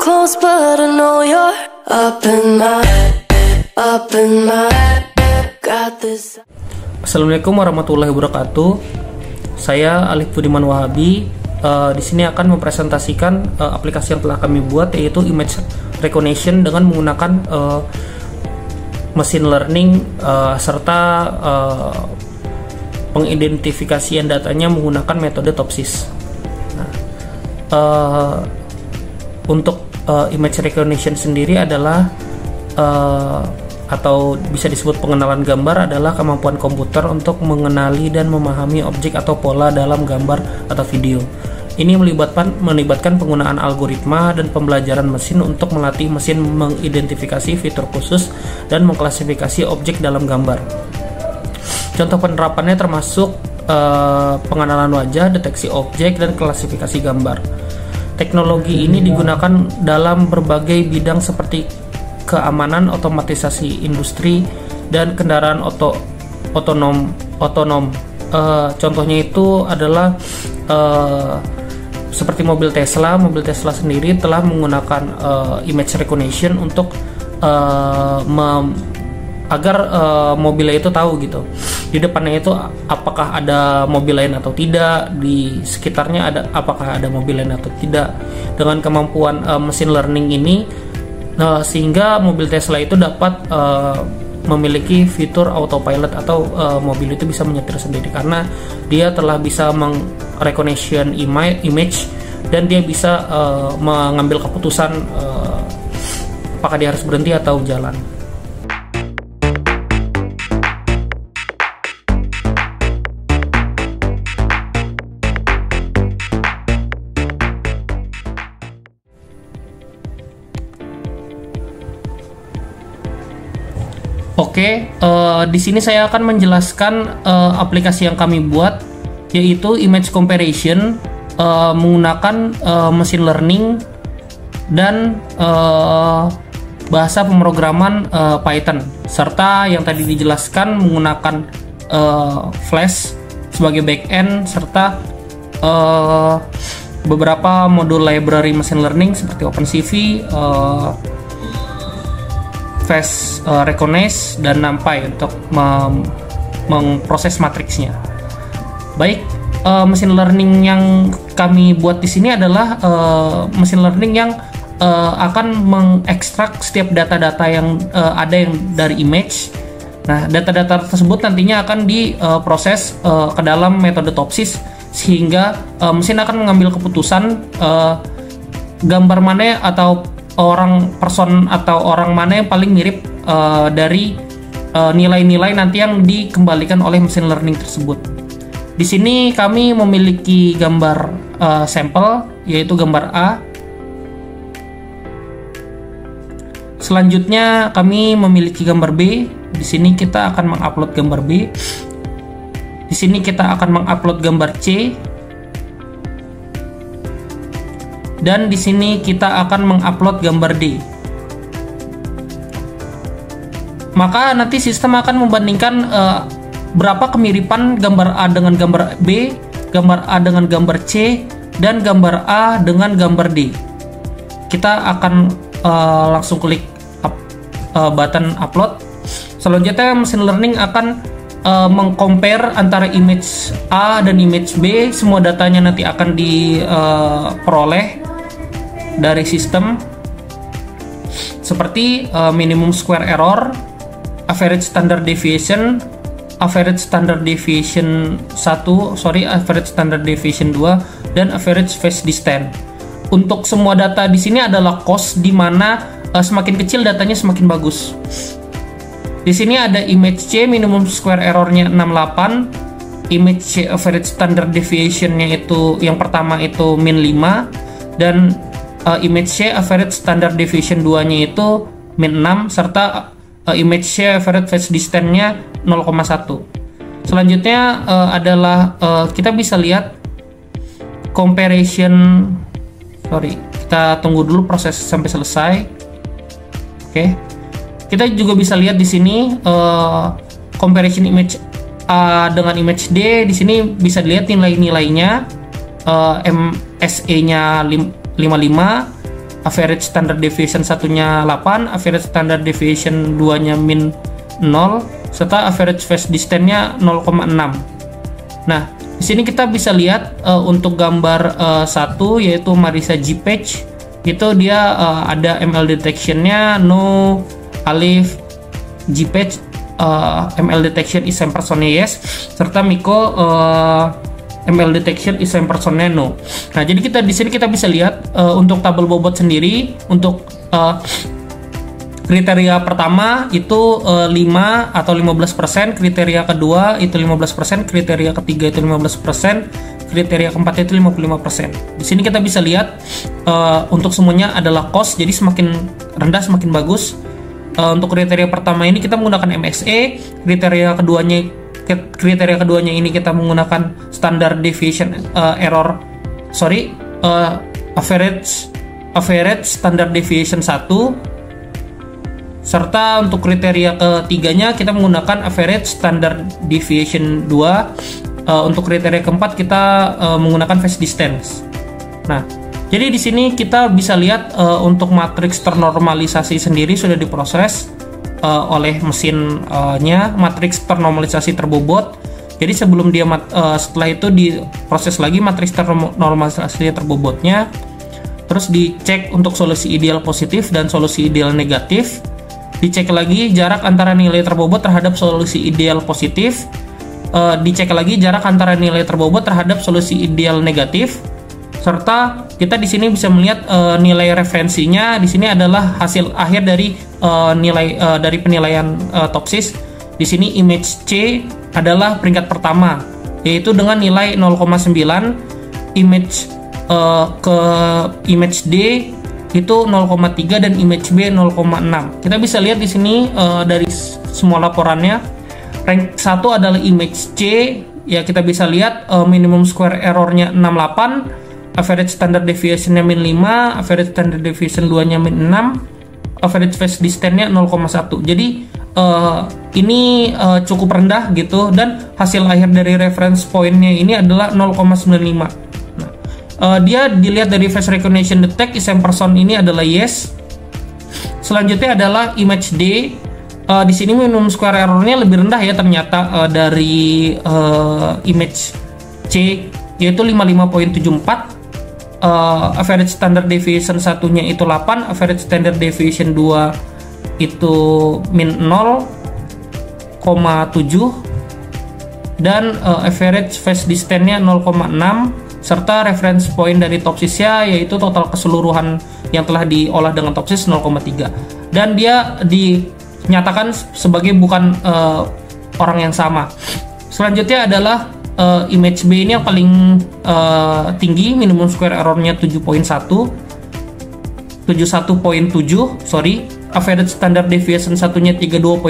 close, but I know you're up in my got this. Assalamualaikum warahmatullahi wabarakatuh. Saya Alif Budiman Wahabi. Di sini akan mempresentasikan aplikasi yang telah kami buat, yaitu image recognition dengan menggunakan machine learning serta pengidentifikasian datanya menggunakan metode TOPSIS. Untuk image recognition sendiri adalah atau bisa disebut pengenalan gambar adalah kemampuan komputer untuk mengenali dan memahami objek atau pola dalam gambar atau video. Ini melibatkan penggunaan algoritma dan pembelajaran mesin untuk melatih mesin mengidentifikasi fitur khusus dan mengklasifikasi objek dalam gambar. Contoh penerapannya termasuk pengenalan wajah, deteksi objek, dan klasifikasi gambar. Teknologi ini digunakan dalam berbagai bidang seperti keamanan, otomatisasi industri, dan kendaraan otonom. Contohnya itu adalah seperti mobil Tesla. Mobil Tesla sendiri telah menggunakan image recognition untuk agar mobilnya itu tahu gitu, di depannya itu apakah ada mobil lain atau tidak, di sekitarnya apakah ada mobil lain atau tidak. Dengan kemampuan machine learning ini sehingga mobil Tesla itu dapat memiliki fitur autopilot atau mobil itu bisa menyetir sendiri karena dia telah bisa recognition image dan dia bisa mengambil keputusan apakah dia harus berhenti atau jalan. Oke, di sini saya akan menjelaskan aplikasi yang kami buat, yaitu image comparison menggunakan machine learning dan bahasa pemrograman Python, serta yang tadi dijelaskan menggunakan Flash sebagai backend, serta beberapa modul library machine learning seperti OpenCV, Face Recognize, dan NumPy untuk memproses matriksnya. Baik, machine learning yang kami buat di sini adalah machine learning yang akan mengekstrak setiap data-data yang ada yang dari image. Nah, data-data tersebut nantinya akan diproses ke dalam metode TOPSIS sehingga mesin akan mengambil keputusan gambar mana atau person atau orang mana yang paling mirip dari nilai-nilai nanti yang dikembalikan oleh machine learning tersebut. Di sini kami memiliki gambar sampel, yaitu gambar A. Selanjutnya kami memiliki gambar B. Di sini kita akan mengupload gambar B. Di sini kita akan mengupload gambar C. Dan di sini kita akan mengupload gambar D. Maka nanti sistem akan membandingkan berapa kemiripan gambar A dengan gambar B, gambar A dengan gambar C, dan gambar A dengan gambar D. Kita akan langsung klik button upload. Selanjutnya machine learning akan mengcompare antara image A dan image B. Semua datanya nanti akan diperoleh dari sistem seperti minimum square error, average standard deviation 1, average standard deviation 2, dan average phase distance. Untuk semua data di sini adalah cost, di mana semakin kecil datanya semakin bagus. Di sini ada image C, minimum square errornya 68, image C average standard deviation-nya itu yang pertama itu min 5, dan image C average standard deviation 2-nya itu min 6, serta image C average phase distance-nya 0,1. Selanjutnya adalah kita bisa lihat comparison. Kita tunggu dulu proses sampai selesai. Oke. Kita juga bisa lihat di sini comparison image A dengan image D. Di sini bisa dilihat nilai-nilainya. MSE-nya 55, average standard deviation satunya 8, average standard deviation 2-nya min 0, serta average phase distance-nya 0,6. Nah, di sini kita bisa lihat untuk gambar 1 yaitu Marisa G-Page, itu dia ada ML detection-nya no, alif, G-Page ML detection is same person yes, serta Miko ML detection is same person no. Nah, jadi kita di sini kita bisa lihat untuk tabel bobot sendiri untuk kriteria pertama itu 5 atau 15%, kriteria kedua itu 15%, kriteria ketiga itu 15%, kriteria keempat itu 55%. Di sini kita bisa lihat untuk semuanya adalah cost, jadi semakin rendah semakin bagus. Untuk kriteria pertama ini kita menggunakan MSE, kriteria keduanya ini kita menggunakan standard deviation average standard deviation 1, serta untuk kriteria ketiganya kita menggunakan average standard deviation 2. Untuk kriteria keempat kita menggunakan phase distance. Nah, jadi di sini kita bisa lihat untuk matriks ternormalisasi sendiri sudah diproses oleh mesinnya, matriks ternormalisasi terbobot. Jadi sebelum dia setelah itu diproses lagi matriks ternormalisasi terbobotnya, terus dicek untuk solusi ideal positif dan solusi ideal negatif. Dicek lagi jarak antara nilai terbobot terhadap solusi ideal positif. Dicek lagi jarak antara nilai terbobot terhadap solusi ideal negatif. Serta kita di sini bisa melihat nilai referensinya di sini adalah hasil akhir dari dari penilaian Topsys. Di sini image C adalah peringkat pertama yaitu dengan nilai 0,9, image image D itu 0,3 dan image B 0,6. Kita bisa lihat di sini dari semua laporannya rank 1 adalah image C, ya kita bisa lihat minimum square error-nya 68, average standard deviation-nya min 5, average standard deviation 2-nya min 6, average phase distance-nya 0,1. Jadi ini cukup rendah gitu, dan hasil akhir dari reference point-nya ini adalah 0,95. Nah, dia dilihat dari face recognition detect is same person ini adalah yes. Selanjutnya adalah image D. Di sini minimum square error-nya lebih rendah ya ternyata dari image C yaitu 55.74. Average standard deviation satunya itu 8, average standard deviation 2 itu min 0,7, dan average phase distance-nya 0,6, serta reference point dari Topsys-nya yaitu total keseluruhan yang telah diolah dengan Topsys 0,3, dan dia dinyatakan sebagai bukan orang yang sama. Selanjutnya adalah image B ini yang paling tinggi, minimum square error-nya 71.7, average standard deviation satunya 32.9,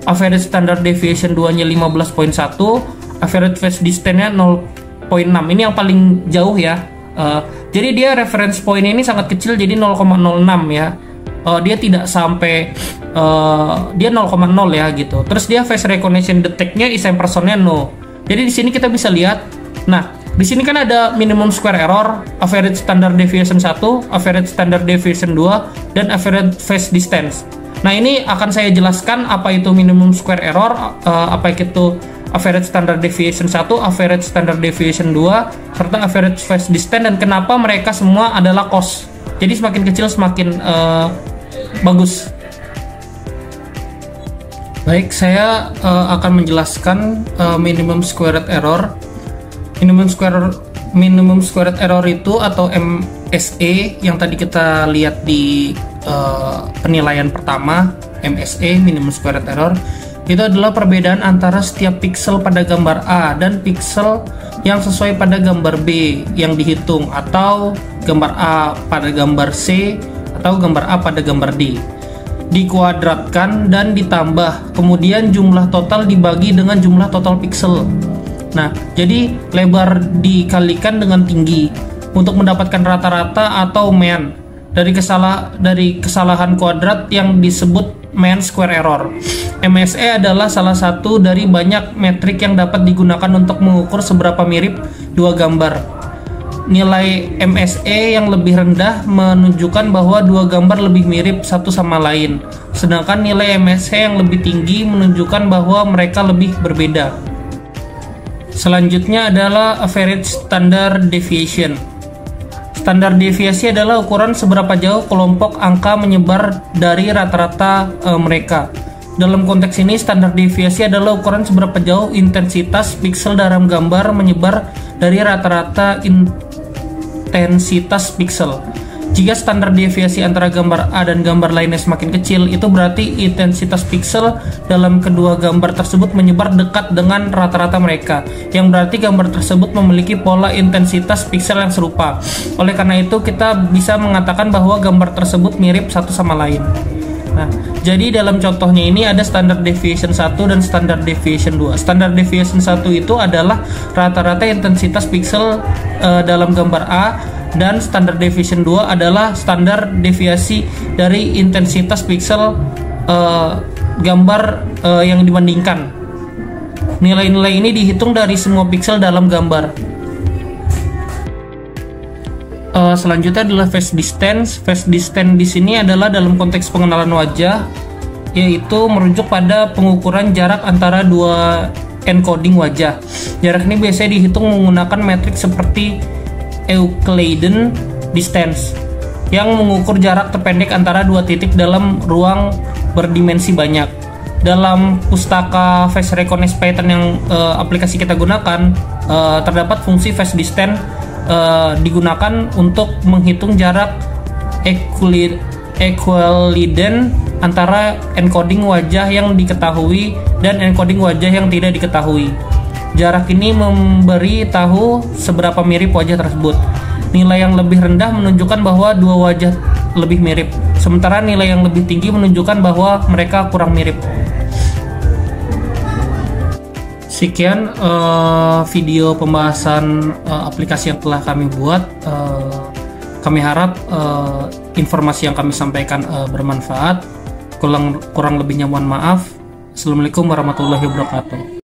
average standard deviation 2-nya 15.1, average phase distance-nya 0.6. Ini yang paling jauh ya. Jadi dia reference point ini sangat kecil, jadi 0,06 ya. Dia tidak sampai dia 0,0 ya gitu. Terus dia face recognition detect-nya is same person-nya no. Jadi di sini kita bisa lihat, nah di sini kan ada minimum square error, average standard deviation 1, average standard deviation 2, dan average phase distance. Nah ini akan saya jelaskan apa itu minimum square error, apa itu average standard deviation 1, average standard deviation 2, serta average phase distance, dan kenapa mereka semua adalah cost. Jadi semakin kecil semakin bagus. Baik, saya akan menjelaskan minimum squared error. Minimum squared error itu atau MSE yang tadi kita lihat di penilaian pertama, MSE minimum squared error itu adalah perbedaan antara setiap pixel pada gambar A dan pixel yang sesuai pada gambar B yang dihitung, atau gambar A pada gambar C atau gambar A pada gambar D. Dikuadratkan dan ditambah, kemudian jumlah total dibagi dengan jumlah total pixel. Nah, jadi lebar dikalikan dengan tinggi untuk mendapatkan rata-rata atau mean dari kesalahan kuadrat yang disebut mean square error. MSE adalah salah satu dari banyak metrik yang dapat digunakan untuk mengukur seberapa mirip dua gambar. nilai MSE yang lebih rendah menunjukkan bahwa dua gambar lebih mirip satu sama lain, sedangkan nilai MSE yang lebih tinggi menunjukkan bahwa mereka lebih berbeda. Selanjutnya adalah average standard deviation. Standar deviasi adalah ukuran seberapa jauh kelompok angka menyebar dari rata-rata mereka. Dalam konteks ini, standar deviasi adalah ukuran seberapa jauh intensitas piksel dalam gambar menyebar dari rata-rata intensitas piksel. Jika standar deviasi antara gambar A dan gambar lainnya semakin kecil, itu berarti intensitas piksel dalam kedua gambar tersebut menyebar dekat dengan rata-rata mereka, yang berarti gambar tersebut memiliki pola intensitas piksel yang serupa. Oleh karena itu, kita bisa mengatakan bahwa gambar tersebut mirip satu sama lain. Nah, jadi dalam contohnya ini ada standard deviation 1 dan standard deviation 2. Standard deviation 1 itu adalah rata-rata intensitas piksel dalam gambar A, dan standard deviation 2 adalah standar deviasi dari intensitas piksel gambar yang dibandingkan. Nilai-nilai ini dihitung dari semua piksel dalam gambar. Selanjutnya adalah face distance. Face distance di sini adalah dalam konteks pengenalan wajah, yaitu merujuk pada pengukuran jarak antara dua encoding wajah. Jarak ini biasanya dihitung menggunakan metrik seperti Euclidean distance, yang mengukur jarak terpendek antara dua titik dalam ruang berdimensi banyak. Dalam pustaka face recognition pattern yang aplikasi kita gunakan, terdapat fungsi face distance digunakan untuk menghitung jarak Euclidean antara encoding wajah yang diketahui dan encoding wajah yang tidak diketahui. Jarak ini memberi tahu seberapa mirip wajah tersebut. Nilai yang lebih rendah menunjukkan bahwa dua wajah lebih mirip, sementara nilai yang lebih tinggi menunjukkan bahwa mereka kurang mirip. Sekian video pembahasan aplikasi yang telah kami buat. Kami harap informasi yang kami sampaikan bermanfaat. Kurang lebihnya mohon maaf. Assalamualaikum warahmatullahi wabarakatuh.